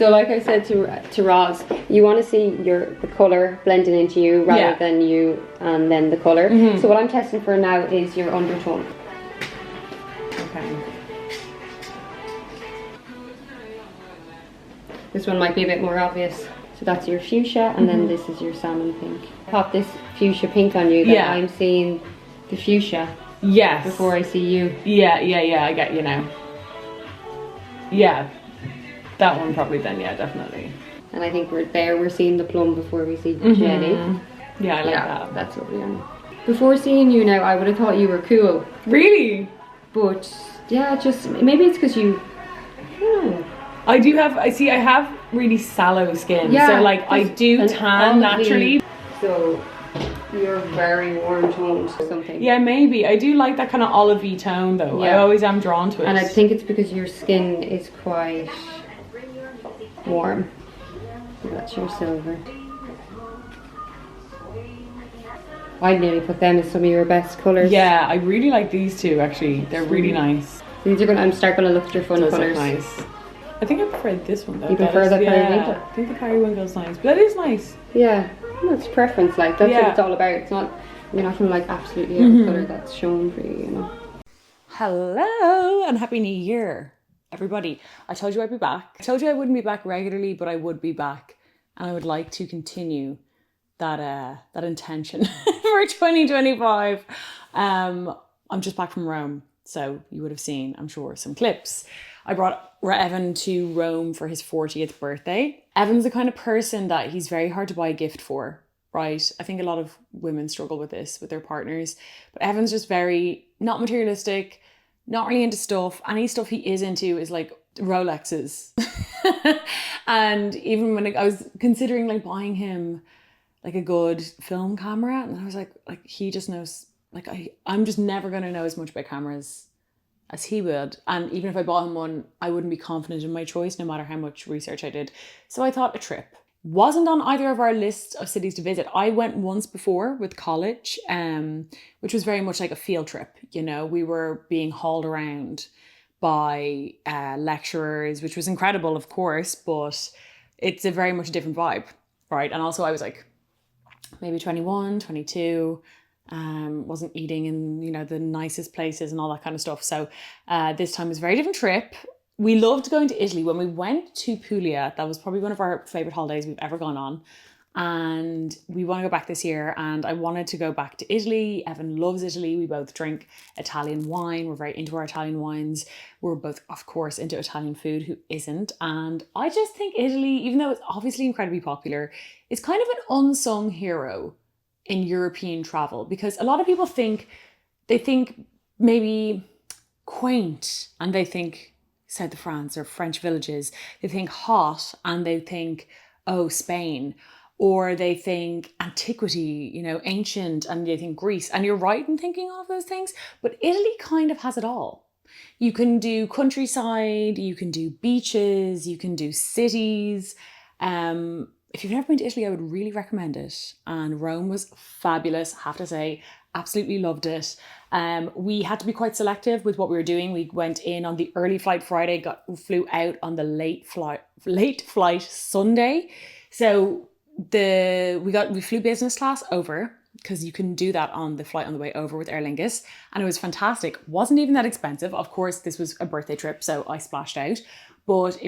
So like I said to Roz, you want to see the colour blending into you rather than you and then the colour. So what I'm testing for now is your undertone. Okay. This one might be a bit more obvious. So that's your fuchsia, and then this is your salmon pink. Pop this fuchsia pink on you, then I'm seeing the fuchsia. Yes. Before I see you. Yeah, I get you now. Yeah. That one probably then, yeah, definitely. And I think we're seeing the plum before we see Jenny. Yeah, I like that. That's what we are. Before seeing you now, I would have thought you were cool. Really? But, yeah, just, maybe it's because you, I don't know. I have really sallow skin, so like I do tan naturally. So you're very warm toned or something. Yeah, maybe. I do like that kind of olivey tone though. I always am drawn to it. And I think it's because your skin is quite warm. That's your silver. I'd nearly put them as some of your best colours. Yeah, I really like these two actually. They're really nice. These are I'm start gonna look at your fun colours. Nice. I think I prefer this one though. You prefer the periwinkle? I think the periwinkle's nice, but that is nice. Yeah, well, it's preference. Like that's what it's all about. It's not you're not gonna like absolutely every colour that's shown for you. You know. Hello and happy New Year, everybody. I told you I'd be back. I told you I wouldn't be back regularly, but I would be back, and I would like to continue that intention for 2025. I'm just back from Rome, so you would have seen, I'm sure, some clips. I brought Evan to Rome for his 40th birthday. Evan's the kind of person that he's very hard to buy a gift for, right? I think a lot of women struggle with this with their partners, but Evan's just very not materialistic, not really into stuff. Any stuff he is into is like Rolexes. And even when I was considering like buying him like a good film camera, and I was like he just knows, like I'm just never going to know as much about cameras as he would. And even if I bought him one, I wouldn't be confident in my choice no matter how much research I did. So I thought a trip wasn't on either of our lists of cities to visit. I went once before with college, which was very much like a field trip. You know, we were being hauled around by lecturers, which was incredible, of course, but it's a very much a different vibe, right? And also I was like maybe 21, 22, wasn't eating in, you know, the nicest places and all that kind of stuff. So this time was a very different trip. We loved going to Italy. When we went to Puglia, that was probably one of our favourite holidays we've ever gone on. And we want to go back this year, and I wanted to go back to Italy. Evan loves Italy. We both drink Italian wine. We're very into our Italian wines. We're both, of course, into Italian food. Who isn't? And I just think Italy, even though it's obviously incredibly popular, is kind of an unsung hero in European travel, because a lot of people think maybe quaint, and they think south of France or French villages. They think hot, and they think, oh, Spain. Or they think antiquity, you know, ancient, and they think Greece. And you're right in thinking all of those things, but Italy kind of has it all. You can do countryside, you can do beaches, you can do cities. If you've never been to Italy, I would really recommend it. And Rome was fabulous, I have to say. Absolutely loved it. We had to be quite selective with what we were doing. We went in on the early flight Friday, flew out on the late flight Sunday. So we flew business class over, because you can do that on the flight on the way over with Aer Lingus, and it was fantastic. Wasn't even that expensive. Of course, this was a birthday trip, so I splashed out, but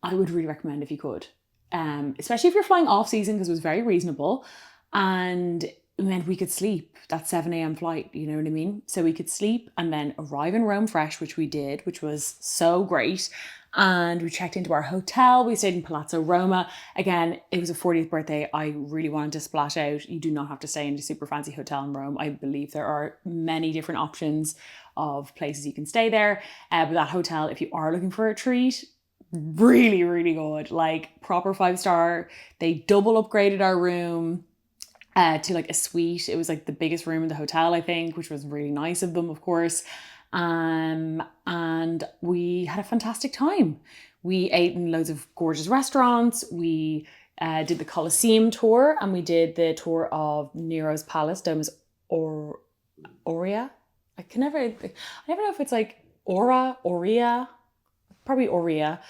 I would really recommend if you could, especially if you're flying off season, because it was very reasonable, and it meant we could sleep that 7 a.m. flight, you know what I mean? So we could sleep and then arrive in Rome fresh, which we did, which was so great. And we checked into our hotel. We stayed in Palazzo Roma. Again, it was a 40th birthday. I really wanted to splash out. You do not have to stay in a super fancy hotel in Rome. I believe there are many different options of places you can stay there. But that hotel, if you are looking for a treat, really, really good. Like proper 5-star. They double upgraded our room to like a suite. It was like the biggest room in the hotel, I think, which was really nice of them, of course. And we had a fantastic time. We ate in loads of gorgeous restaurants. We did the Colosseum tour, and we did the tour of Nero's Palace, Domus Aurea. I never know if it's like Aurea, probably Aurea.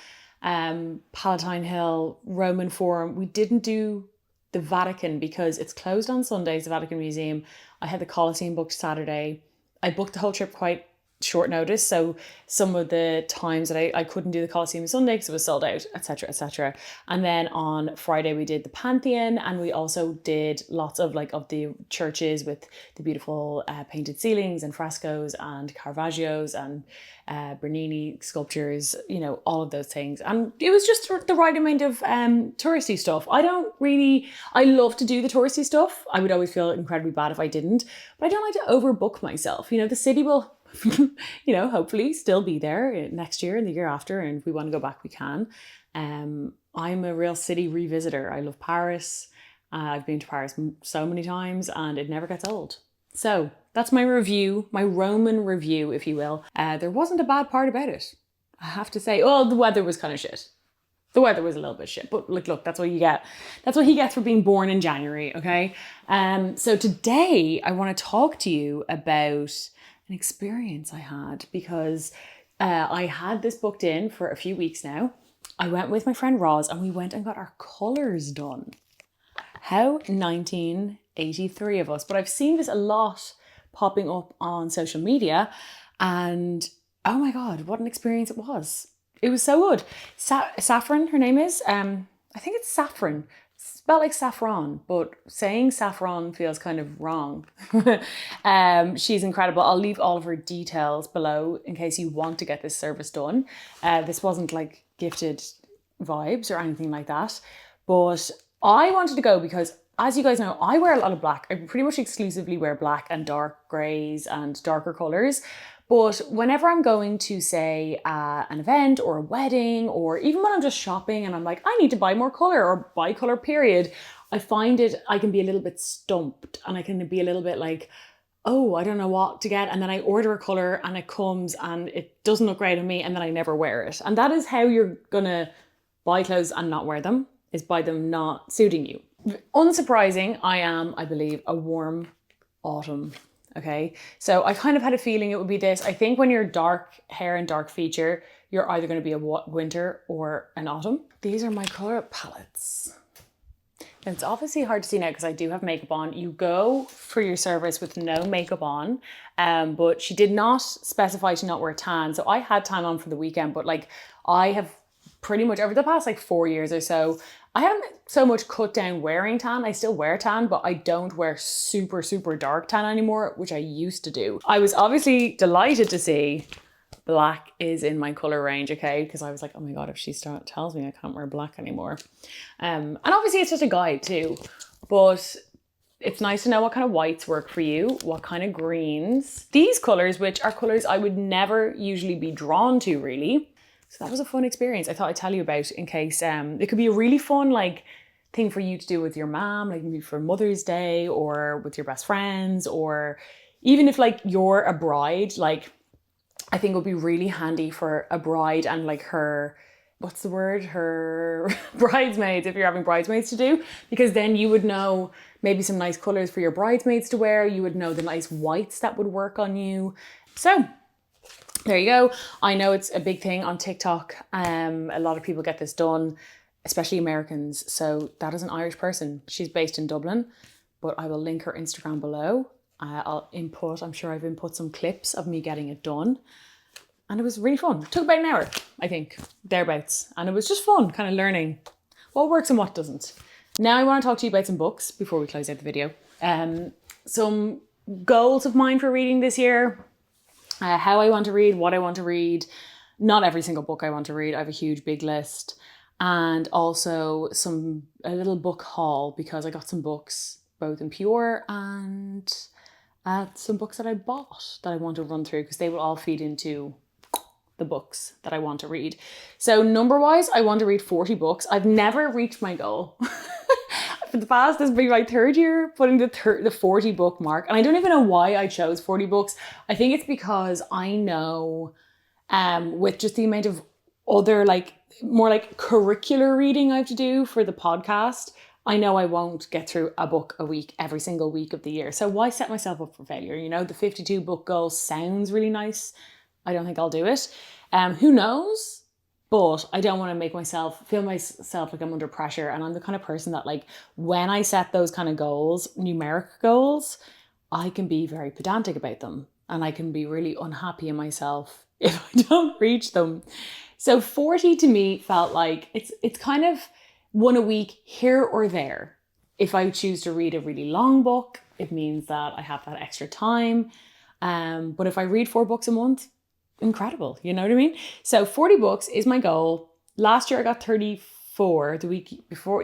Palatine Hill, Roman Forum. We didn't do the Vatican because it's closed on Sundays, the Vatican Museum. I had the Colosseum booked Saturday. I booked the whole trip quite short notice, so some of the times that I couldn't do the Colosseum Sunday because it was sold out, etc., etc. And then on Friday we did the Pantheon, and we also did lots of the churches with the beautiful painted ceilings and frescoes and Caravaggio's and Bernini sculptures, all of those things. And it was just the right amount of touristy stuff. I love to do the touristy stuff. I would always feel incredibly bad if I didn't, but I don't like to overbook myself. The city will hopefully still be there next year and the year after, and if we want to go back we can. I'm a real city revisitor. I love Paris. I've been to Paris so many times and it never gets old. So that's my review, my Roman review, if you will. There wasn't a bad part about it, I have to say. Oh, the weather was kind of shit. The weather was a little bit shit, but look, that's what you get. That's what he gets for being born in January, okay? So today I want to talk to you about an experience I had, because I had this booked in for a few weeks now. I went with my friend Roz and we went and got our colours done. How 1983 of us. But I've seen this a lot popping up on social media, and oh my God, what an experience it was. It was so good. Saffron, her name is. I think it's Saffron. Spelled like saffron, but saying saffron feels kind of wrong. She's incredible. I'll leave all of her details below in case you want to get this service done. This wasn't like gifted vibes or anything like that. But I wanted to go because, as you guys know, I wear a lot of black. I pretty much exclusively wear black and dark greys and darker colours. But whenever I'm going to, say, an event or a wedding, or even when I'm just shopping and I'm like, I need to buy more colour or buy colour period, I find I can be a little bit stumped and I can be a little bit like, oh, I don't know what to get. And then I order a colour and it comes and it doesn't look great on me and then I never wear it. And that is how you're going to buy clothes and not wear them, is by them not suiting you. Unsurprising, I am, I believe, a warm autumn. Okay, so I kind of had a feeling it would be this. I think when you're dark hair and dark feature, you're either going to be a winter or an autumn. These are my colour palettes. And it's obviously hard to see now because I do have makeup on. You go for your service with no makeup on, but she did not specify to not wear tan. So I had tan on for the weekend, but I have pretty much over the past 4 years or so, I haven't so much cut down wearing tan. I still wear tan, but I don't wear super, super dark tan anymore, which I used to do. I was obviously delighted to see black is in my colour range, okay? Because I was like, oh my God, if she tells me I can't wear black anymore. And obviously it's just a guide too, but it's nice to know what kind of whites work for you, what kind of greens. These colours, which are colours I would never usually be drawn to really. So that was a fun experience I thought I'd tell you about in case it could be a really fun thing for you to do with your mom, maybe for Mother's Day or with your best friends, or even if you're a bride, I think it would be really handy for a bride and her, what's the word? Her bridesmaids, if you're having bridesmaids to do, because then you would know maybe some nice colours for your bridesmaids to wear. You would know the nice whites that would work on you. So there you go. I know it's a big thing on TikTok. A lot of people get this done, especially Americans. So that is an Irish person. She's based in Dublin, but I will link her Instagram below. I'm sure I've input some clips of me getting it done. And it was really fun. It took about an hour, I think, thereabouts. And it was just fun, kind of learning what works and what doesn't. Now I want to talk to you about some books before we close out the video. Some goals of mine for reading this year. How I want to read, what I want to read. Not every single book I want to read. I have a huge big list. And also a little book haul, because I got some books both in Pure and some books that I bought that I want to run through, because they will all feed into the books that I want to read. So number wise, I want to read 40 books. I've never reached my goal. For the past, this will be my third year putting the 40 book mark. And I don't even know why I chose 40 books. I think it's because I know with just the amount of other more curricular reading I have to do for the podcast, I know I won't get through a book a week every single week of the year. So why set myself up for failure? The 52 book goal sounds really nice. I don't think I'll do it. Who knows? But I don't want to feel myself like I'm under pressure. And I'm the kind of person that, like, when I set those kind of goals, numeric goals, I can be very pedantic about them. And I can be really unhappy in myself if I don't reach them. So 40 to me felt like it's kind of one a week here or there. If I choose to read a really long book, it means that I have that extra time. But if I read 4 books a month, incredible, you know what I mean? So 40 books is my goal. Last year I got 34. The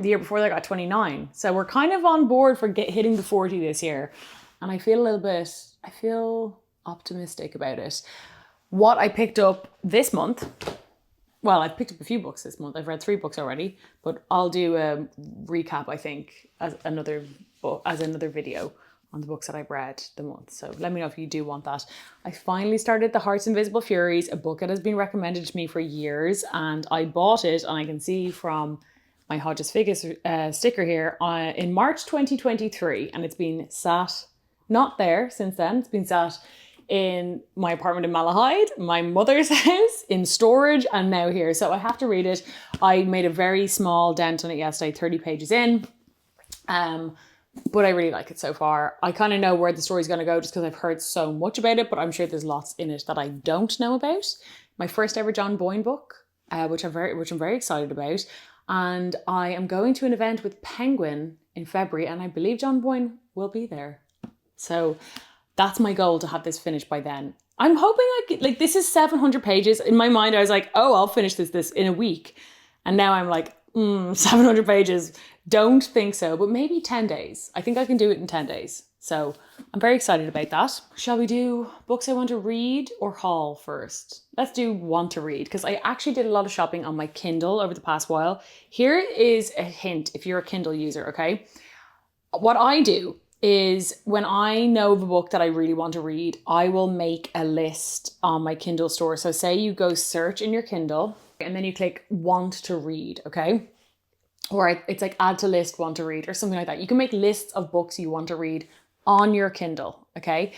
year before that I got 29. So we're kind of on board for hitting the 40 this year. And I feel optimistic about it. What I picked up this month, well, I've picked up a few books this month. I've read 3 books already, but I'll do a recap, I think, as another video on the books that I've read the month. So let me know if you do want that. I finally started The Heart's Invisible Furies, a book that has been recommended to me for years, and I bought it, and I can see from my Hodges Figgis sticker here in March 2023, and it's been sat, not there since then, it's been sat in my apartment in Malahide, my mother's house, in storage, and now here. So I have to read it. I made a very small dent on it yesterday, 30 pages in. But I really like it so far. I kind of know where the story's going to go just because I've heard so much about it, but I'm sure there's lots in it that I don't know about. My first ever John Boyne book, which I'm very excited about. And I am going to an event with Penguin in February, and I believe John Boyne will be there. So that's my goal, to have this finished by then. I'm hoping like this is 700 pages. In my mind, I was like, oh, I'll finish this in a week. And now I'm like, 700 pages. Don't think so, but maybe 10 days. I think I can do it in 10 days. So I'm very excited about that. Shall we do books I want to read or haul first? Let's do want to read, because I actually did a lot of shopping on my Kindle over the past while. Here is a hint if you're a Kindle user, okay? What I do is when I know of a book that I really want to read, I will make a list on my Kindle store. So say you go search in your Kindle and then you click want to read, okay? Or it's like add to list, want to read, or something like that. You can make lists of books you want to read on your Kindle, okay?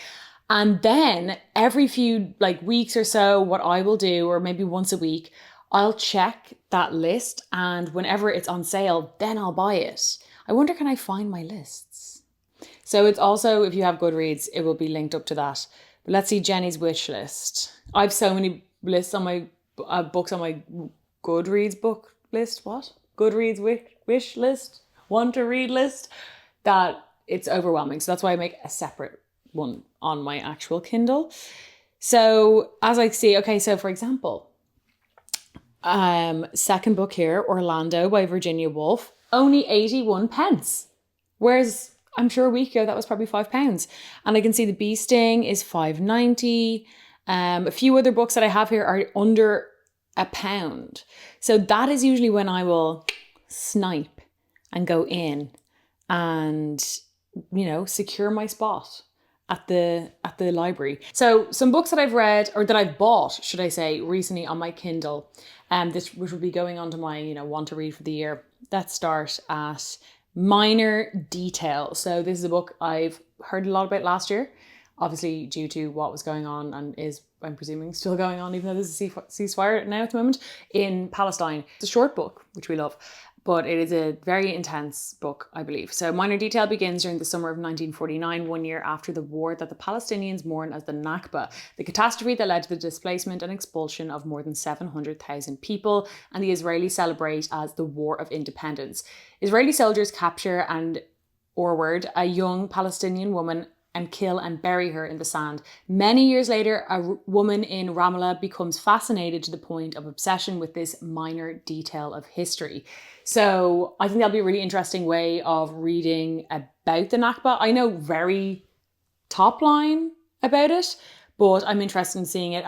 And then every few weeks or so, what I will do, or maybe once a week, I'll check that list, and whenever it's on sale, then I'll buy it. I wonder, can I find my lists? So it's also, if you have Goodreads, it will be linked up to that. But let's see Jenny's wish list. I have so many lists on my books on my Goodreads book list. What? Goodreads wish list, want to read list, that it's overwhelming. So that's why I make a separate one on my actual Kindle. So as I see, okay, so for example, second book here, Orlando by Virginia Woolf, only 81 pence. Whereas I'm sure a week ago that was probably £5. And I can see The Bee Sting is £5.90. A few other books that I have here are under £1. So that is usually when I will snipe and go in and, secure my spot at the library. So some books that I've read, or that I've bought, should I say, recently on my Kindle, which will be going on to my, want to read for the year. Let's start at Minor Detail. So this is a book I've heard a lot about last year, obviously due to what was going on and is, I'm presuming, still going on, even though there's a ceasefire now at the moment, in Palestine. It's a short book, which we love, but it is a very intense book, I believe. So Minor Detail begins during the summer of 1949, 1 year after the war that the Palestinians mourn as the Nakba, the catastrophe that led to the displacement and expulsion of more than 700,000 people, and the Israelis celebrate as the War of Independence. Israeli soldiers capture and Orward, a young Palestinian woman, and kill and bury her in the sand. Many years later, a woman in Ramallah becomes fascinated to the point of obsession with this minor detail of history. So I think that'll be a really interesting way of reading about the Nakba. I know very top line about it, but I'm interested in seeing it,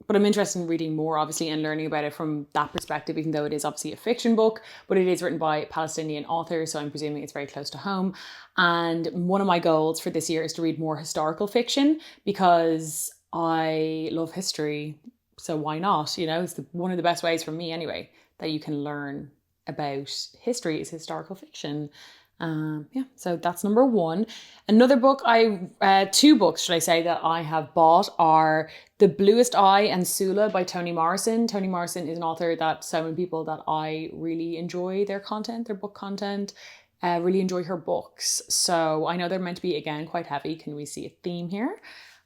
but I'm interested in reading more, obviously, and learning about it from that perspective, even though it is obviously a fiction book, but it is written by Palestinian authors, so I'm presuming it's very close to home. And one of my goals for this year is to read more historical fiction, because I love history, so why not? It's one of the best ways for me anyway, that you can learn about history is historical fiction. So that's number one. Another book two books, should I say, that I have bought are The Bluest Eye and Sula by Toni Morrison. Toni Morrison is an author that so many people that I really enjoy their content, their book content, really enjoy her books. So I know they're meant to be, again, quite heavy. Can we see a theme here?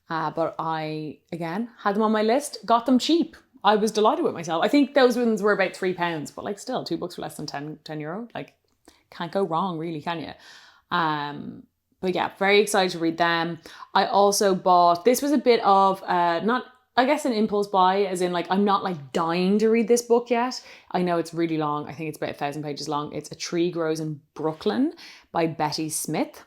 But I, again, had them on my list, got them cheap. I was delighted with myself. I think those ones were about £3, but like still 2 books for less than 10 euro. Like, can't go wrong, really, can you? But yeah, very excited to read them. I also bought, this was a bit of, not, I guess, an impulse buy, as in like, I'm not like dying to read this book yet. I know it's really long. I think it's about 1,000 pages long. It's A Tree Grows in Brooklyn by Betty Smith.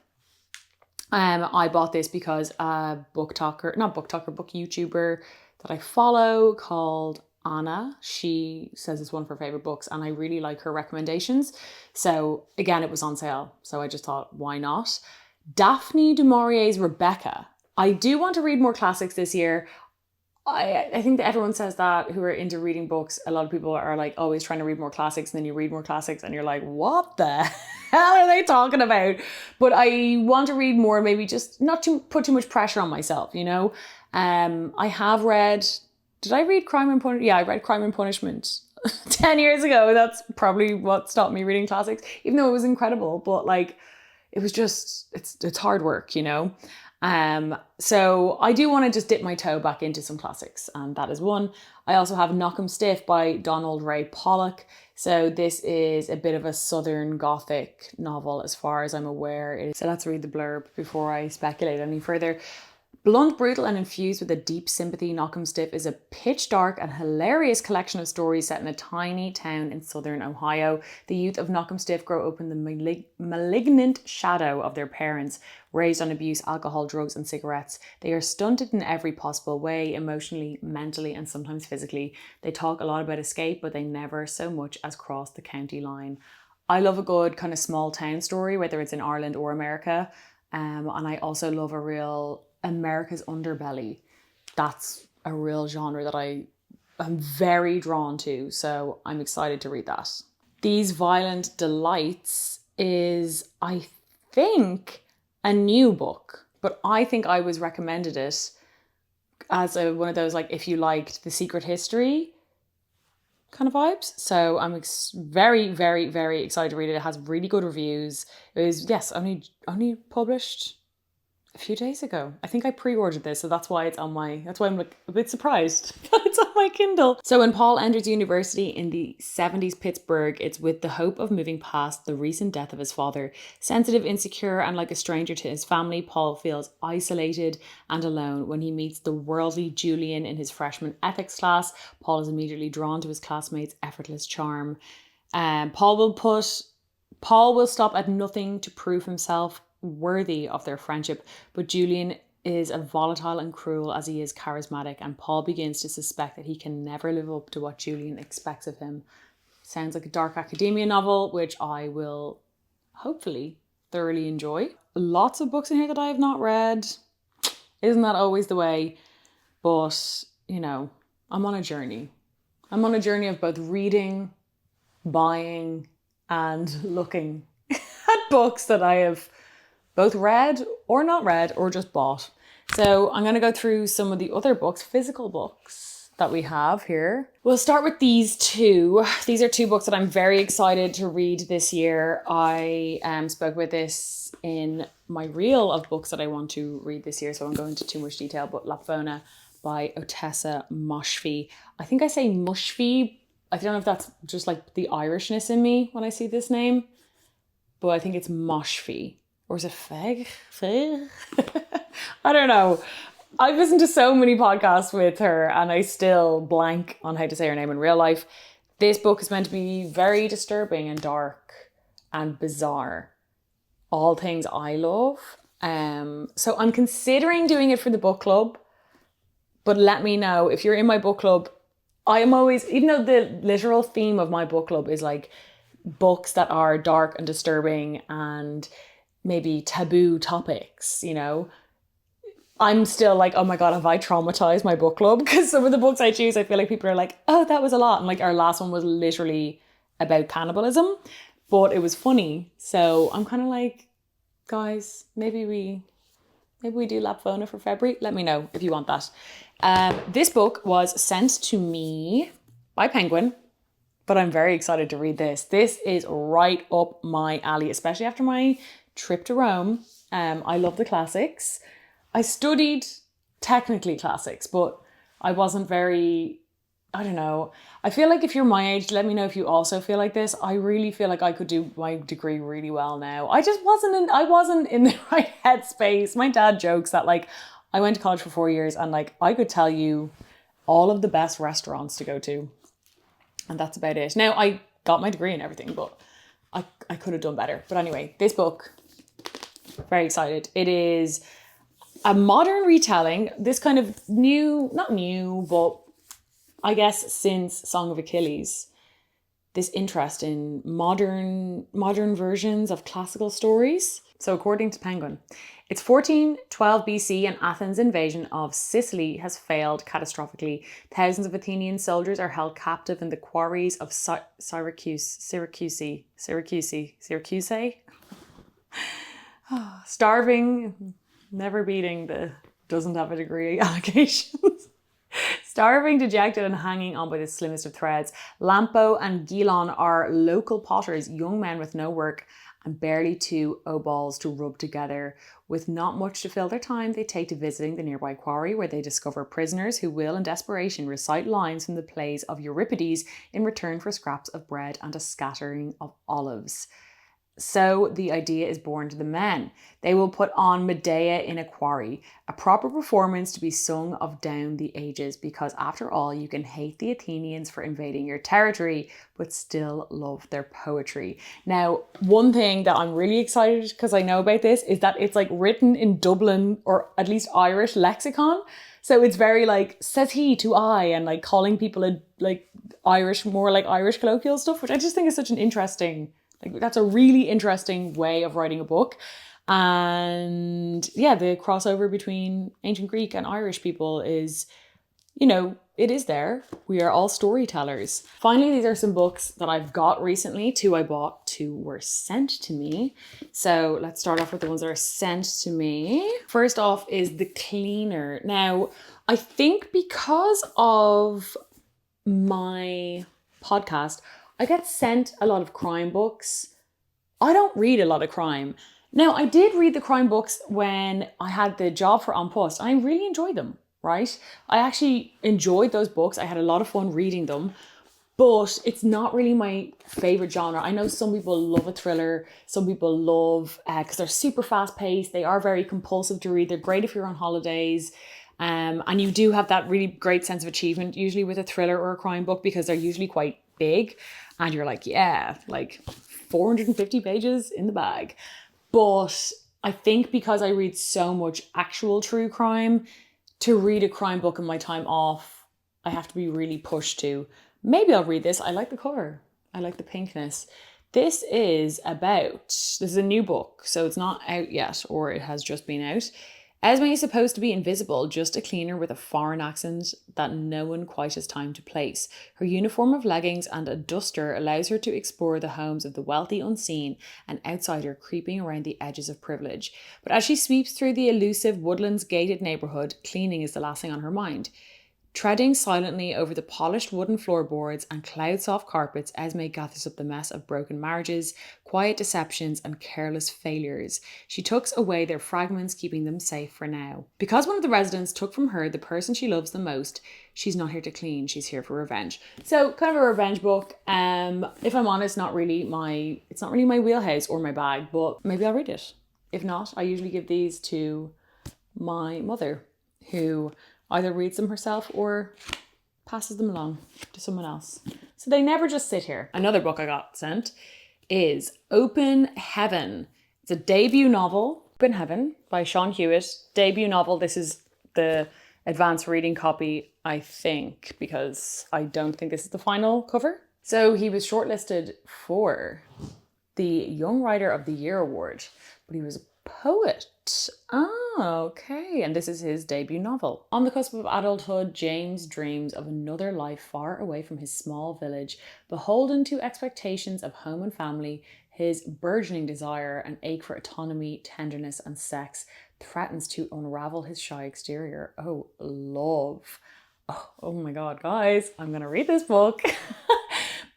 I bought this because a book YouTuber that I follow called Anna, she says it's one of her favorite books, and I really like her recommendations. So again, it was on sale, so I just thought, why not? Daphne du Maurier's Rebecca. I do want to read more classics this year. I think that everyone says that who are into reading books. A lot of people are like always trying to read more classics, and then you read more classics and you're like, what the hell are they talking about? But I want to read more, maybe just not to put too much pressure on myself, you know? I have read, did I read Crime and Punishment? Yeah, I read Crime and Punishment 10 years ago. That's probably what stopped me reading classics, even though it was incredible. But like, it was just, it's hard work, you know? So I do want to just dip my toe back into some classics, and that is one. I also have Knock 'em Stiff by Donald Ray Pollock. So this is a bit of a Southern Gothic novel as far as I'm aware. So let's read the blurb before I speculate any further. Blunt, brutal, and infused with a deep sympathy, Knock 'em Stiff is a pitch-dark and hilarious collection of stories set in a tiny town in southern Ohio. The youth of Knock 'em Stiff grow up in the malignant shadow of their parents, raised on abuse, alcohol, drugs, and cigarettes. They are stunted in every possible way, emotionally, mentally, and sometimes physically. They talk a lot about escape, but they never so much as cross the county line. I love a good kind of small town story, whether it's in Ireland or America. And I also love a real America's underbelly. That's a real genre that I am very drawn to, so I'm excited to read that. These Violent Delights is, I think, a new book, but I think I was recommended it as one of those, like, if you liked The Secret History kind of vibes. So I'm very, very, very excited to read it. It has really good reviews. It was, yes, only published a few days ago. I think I pre-ordered this, so that's why I'm like a bit surprised that it's on my Kindle. So when Paul enters university in the 70s Pittsburgh, it's with the hope of moving past the recent death of his father. Sensitive, insecure, and like a stranger to his family, Paul feels isolated and alone. When he meets the worldly Julian in his freshman ethics class, Paul is immediately drawn to his classmate's effortless charm. Paul will stop at nothing to prove himself worthy of their friendship, but Julian is as volatile and cruel as he is charismatic, and Paul begins to suspect that he can never live up to what Julian expects of him. Sounds like a dark academia novel, which I will hopefully thoroughly enjoy. Lots of books in here that I have not read. Isn't that always the way? But, you know, I'm on a journey. I'm on a journey of both reading, buying, and looking at books that I have both read or not read or just bought. So I'm going to go through some of the other books, physical books that we have here. We'll start with these two. These are two books that I'm very excited to read this year. I spoke about this in my reel of books that I want to read this year, so I won't go into too much detail, but Lapfona by Otessa Moshfegh. I think I say Moshfegh. I don't know if that's just like the Irishness in me when I see this name, but I think it's Moshfegh. Or is it Feg? I don't know. I've listened to so many podcasts with her and I still blank on how to say her name in real life. This book is meant to be very disturbing and dark and bizarre. All things I love. So I'm considering doing it for the book club. But let me know if you're in my book club. I am always, even though the literal theme of my book club is like books that are dark and disturbing and maybe taboo topics, you know, I'm still like, oh my God, have I traumatized my book club? Because some of the books I choose, I feel like people are like, oh, that was a lot. And like our last one was literally about cannibalism. but it was funny. So I'm kind of like, guys, maybe we do Lapvona for February. Let me know if you want that. This book was sent to me by Penguin, but I'm very excited to read this. This is right up my alley, especially after my trip to Rome. I love the classics. I studied technically classics, but I wasn't very, I don't know. I feel like if you're my age, let me know if you also feel like this. I really feel like I could do my degree really well now. I wasn't in the right headspace. My dad jokes that like I went to college for 4 years and like I could tell you all of the best restaurants to go to. And that's about it. Now I got my degree and everything, but I could have done better. But anyway, this book, very excited. It is a modern retelling, this kind of not new, but I guess since Song of Achilles, this interest in modern versions of classical stories. So according to Penguin, it's 1412 BC and Athens' invasion of Sicily has failed catastrophically. Thousands of Athenian soldiers are held captive in the quarries of Syracuse, starving, never beating the doesn't have a degree allegations. Starving, dejected, and hanging on by the slimmest of threads. Lampo and Gilon are local potters, young men with no work and barely 2 obols to rub together. With not much to fill their time, they take to visiting the nearby quarry, where they discover prisoners who will, in desperation, recite lines from the plays of Euripides in return for scraps of bread and a scattering of olives. So the idea is born to the men. They will put on Medea in a quarry, a proper performance to be sung of down the ages, because after all, you can hate the Athenians for invading your territory, but still love their poetry. Now, one thing that I'm really excited because I know about this is that it's like written in Dublin or at least Irish lexicon. So it's very like, says he to I, and like calling people like Irish, more like Irish colloquial stuff, which I just think is such an interesting, like that's a really interesting way of writing a book. And yeah, the crossover between ancient Greek and Irish people is, you know, it is there. We are all storytellers. Finally, these are some books that I've got recently. 2 I bought, 2 were sent to me. So let's start off with the ones that are sent to me. First off is The Cleaner. Now, I think because of my podcast, I get sent a lot of crime books. I don't read a lot of crime. Now, I did read the crime books when I had the job for On Post. I really enjoyed them, right? I actually enjoyed those books. I had a lot of fun reading them, but it's not really my favorite genre. I know some people love a thriller. Some people love, because they're super fast paced. They are very compulsive to read. They're great if you're on holidays. And you do have that really great sense of achievement, usually with a thriller or a crime book, because they're usually quite big. And you're like, yeah, like 450 pages in the bag. But I think because I read so much actual true crime, to read a crime book in my time off, I have to be really pushed to. Maybe I'll read this. I like the cover. I like the pinkness. This is a new book, so it's not out yet, or it has just been out. Esme is supposed to be invisible, just a cleaner with a foreign accent that no one quite has time to place. Her uniform of leggings and a duster allows her to explore the homes of the wealthy unseen, an outsider creeping around the edges of privilege. But as she sweeps through the elusive woodlands gated neighbourhood, cleaning is the last thing on her mind. Treading silently over the polished wooden floorboards and cloud-soft carpets, Esme gathers up the mess of broken marriages, quiet deceptions, and careless failures. She tucks away their fragments, keeping them safe for now. Because one of the residents took from her the person she loves the most, she's not here to clean, she's here for revenge. So, kind of a revenge book. If I'm honest, it's not really my wheelhouse or my bag, but maybe I'll read it. If not, I usually give these to my mother, who either reads them herself or passes them along to someone else. So they never just sit here. Another book I got sent is Open Heaven. It's a debut novel, Open Heaven by Sean Hewitt. Debut novel. This is the advanced reading copy, I think, because I don't think this is the final cover. So he was shortlisted for the Young Writer of the Year award, but he was poet. Oh, okay. And this is his debut novel. On the cusp of adulthood, James dreams of another life far away from his small village, beholden to expectations of home and family. His burgeoning desire and ache for autonomy, tenderness, and sex threatens to unravel his shy exterior. Oh, love. Oh my God, guys, I'm going to read this book.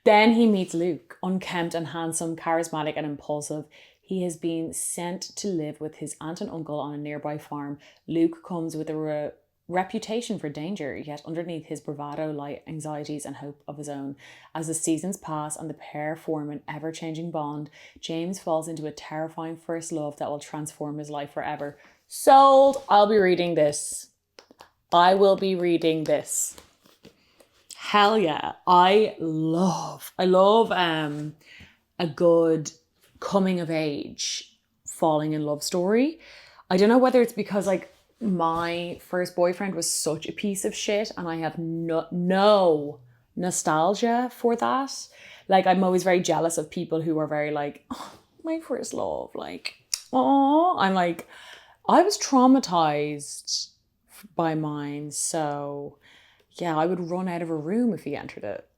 Then he meets Luke, unkempt and handsome, charismatic and impulsive. He has been sent to live with his aunt and uncle on a nearby farm. Luke comes with a reputation for danger, yet underneath his bravado lie anxieties and hope of his own. As the seasons pass and the pair form an ever-changing bond, James falls into a terrifying first love that will transform his life forever. Sold! I'll be reading this. I will be reading this. Hell yeah. I love a good coming of age falling in love story. I don't know whether it's because like my first boyfriend was such a piece of shit and I have no nostalgia for that. Like I'm always very jealous of people who are very like, oh, my first love, like, oh, I'm like, I was traumatized by mine, so yeah, I would run out of a room if he entered it.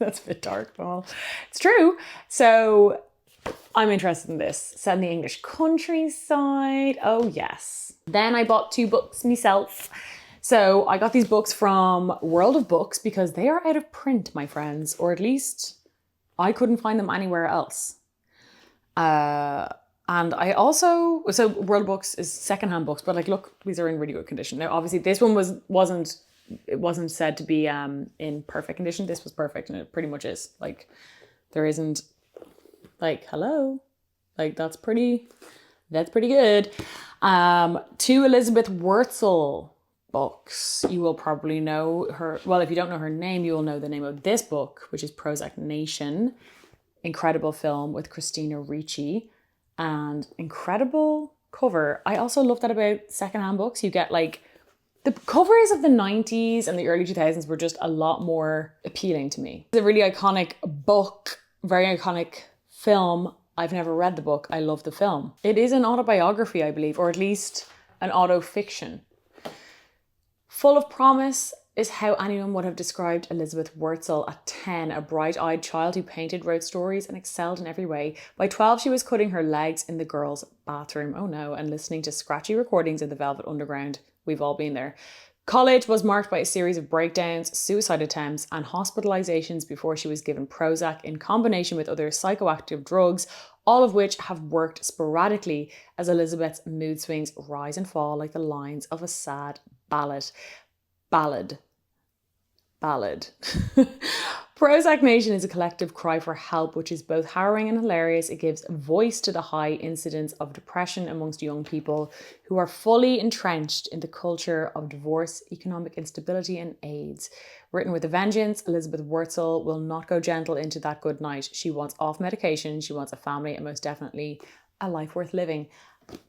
That's a bit dark, but it's true. So I'm interested in this. Set in the English countryside. Oh yes. Then I bought 2 books myself. So I got these books from World of Books because they are out of print, my friends, or at least I couldn't find them anywhere else. And I also, so World Books is secondhand books, but like, look, these are in really good condition. Now, obviously this one wasn't said to be in perfect condition. This was perfect and it pretty much is. Like there isn't like, hello, like that's pretty good. 2 Elizabeth Wurtzel books. You will probably know her. Well, if you don't know her name, you will know the name of this book, which is Prozac Nation. Incredible film with Christina Ricci. And incredible cover. I also love that about secondhand books. You get like, the covers of the 90s and the early 2000s were just a lot more appealing to me. It's a really iconic book, very iconic film. I've never read the book. I love the film. It is an autobiography, I believe, or at least an autofiction. Full of promise is how anyone would have described Elizabeth Wurtzel at 10, a bright-eyed child who painted, wrote stories and excelled in every way. By 12, she was cutting her legs in the girls' bathroom, oh no, and listening to scratchy recordings of the Velvet Underground. We've all been there. College was marked by a series of breakdowns, suicide attempts, and hospitalizations before she was given Prozac in combination with other psychoactive drugs, all of which have worked sporadically as Elizabeth's mood swings rise and fall like the lines of a sad ballad. Prozac Nation is a collective cry for help, which is both harrowing and hilarious. It gives voice to the high incidence of depression amongst young people who are fully entrenched in the culture of divorce, economic instability, and AIDS. Written with a vengeance, Elizabeth Wurtzel will not go gentle into that good night. She wants off medication, she wants a family, and most definitely a life worth living.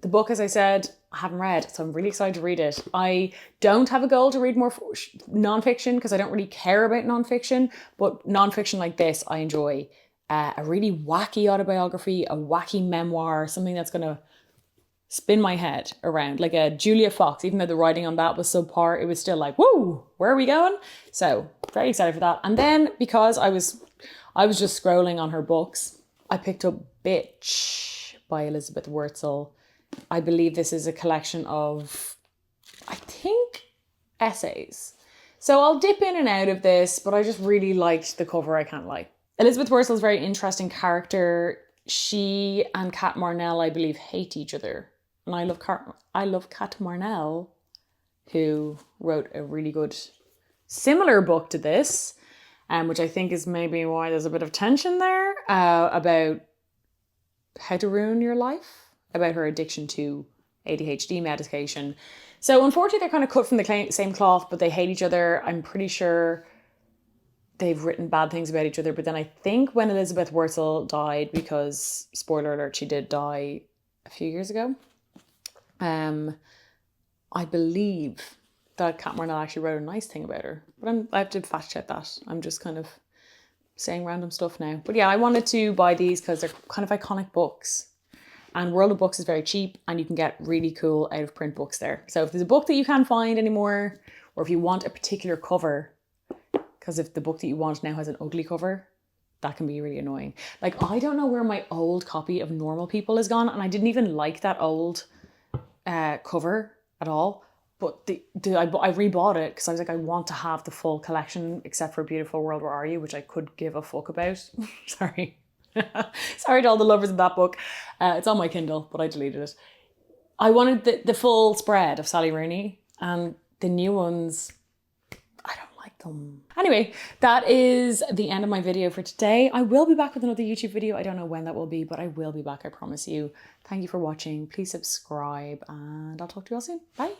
The book, as I said, I haven't read, so I'm really excited to read it. I don't have a goal to read more non-fiction because I don't really care about non-fiction, but non-fiction like this I enjoy. A really wacky autobiography, a wacky memoir, something that's going to spin my head around. Like a Julia Fox, even though the writing on that was subpar, it was still like, woo, where are we going? So very excited for that. And then because I was just scrolling on her books, I picked up Bitch by Elizabeth Wurtzel. I believe this is a collection of, I think, essays. So I'll dip in and out of this, but I just really liked the cover, I can't lie. Elizabeth Wurtzel is a very interesting character. She and Kat Marnell, I believe, hate each other. And I love Kat Marnell, who wrote a really good similar book to this, which I think is maybe why there's a bit of tension there, about how to ruin your life, about her addiction to ADHD medication. So unfortunately, they're kind of cut from the same cloth, but they hate each other. I'm pretty sure they've written bad things about each other. But then I think when Elizabeth Wurtzel died, because, spoiler alert, she did die a few years ago, I believe that Kat Marnell actually wrote a nice thing about her. But I have to fact check that. I'm just kind of saying random stuff now. But yeah, I wanted to buy these because they're kind of iconic books. And World of Books is very cheap and you can get really cool out of print books there. So if there's a book that you can't find anymore, or if you want a particular cover, because if the book that you want now has an ugly cover, that can be really annoying. Like, I don't know where my old copy of Normal People is gone, and I didn't even like that old cover at all. But I rebought it because I was like, I want to have the full collection except for Beautiful World, Where Are You, which I could give a fuck about. Sorry. Sorry to all the lovers of that book. It's on my Kindle, but I deleted it. I wanted the full spread of Sally Rooney, and the new ones, I don't like them. Anyway, that is the end of my video for today. I will be back with another YouTube video. I don't know when that will be, but I will be back, I promise you. Thank you for watching. Please subscribe, and I'll talk to you all soon. Bye.